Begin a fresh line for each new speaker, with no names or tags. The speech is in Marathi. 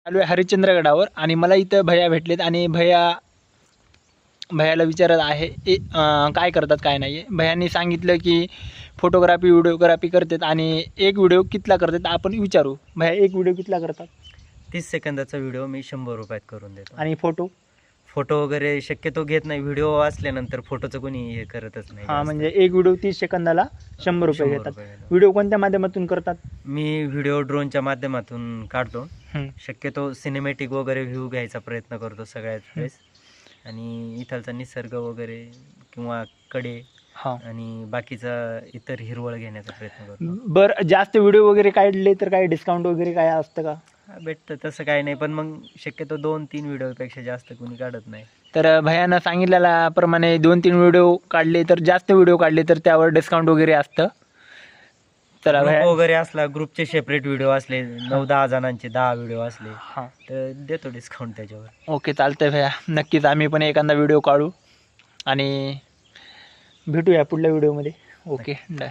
चालू आहे हरिश्चंद्रगडावर आणि मला इथं भैया भेटलेत आणि भैयाला विचारत आहे काय करतात काय नाही. भैयांनी सांगितलं की फोटोग्राफी व्हिडिओग्राफी करतात आणि एक व्हिडिओ कितला करतात आपण विचारू. भैया एक व्हिडिओ कितला करतात?
30 सेकंदाचा व्हिडिओ मी 100 रुपयात करून देतो.
आणि
फोटो वगैरे शक्यतो घेत नाही. व्हिडिओ असल्यानंतर फोटोचं कोणी हे करतच नाही.
हां, म्हणजे एक व्हिडिओ 30 सेकंदाला 100 रुपये
100
घेतात.
रुपये घेतात.
व्हिडिओ कोणत्या माध्यमातून करतात?
मी व्हिडिओ ड्रोनच्या माध्यमातून काढतो.
हं.
शक्यतो सिनेमॅटिक वगैरे व्ह्यू घ्यायचा प्रयत्न करतो सगळ्यात वेळेस. आणि इथलचा निसर्ग वगैरे किंवा कडे
हां.
आणि बाकीचा इतर हिरवळ घेण्याचा प्रयत्न करतो.
बरं, जास्त व्हिडिओ वगैरे काढले तर काही डिस्काउंट वगैरे काय असतं का?
भेटतं तसं काही नाही, पण मग शक्यतो 2-3 व्हिडिओपेक्षा जास्त कोणी काढत नाही.
तर भैयानं सांगितलेल्याप्रमाणे 2-3 व्हिडिओ काढले तर जास्त व्हिडिओ काढले तर त्यावर डिस्काउंट वगैरे असतं. चला
ग्रुप
भैया.
वगैरे असला, ग्रुपचे सेपरेट व्हिडिओ असले, 9-10 जणांचे 10 व्हिडिओ असले
हां,
तर देतो डिस्काउंट त्याच्यावर.
ओके, चालतंय भैया. नक्कीच आम्ही पण एखादा व्हिडिओ काढू आणि भेटूया पुढल्या व्हिडिओमध्ये. Okay, done.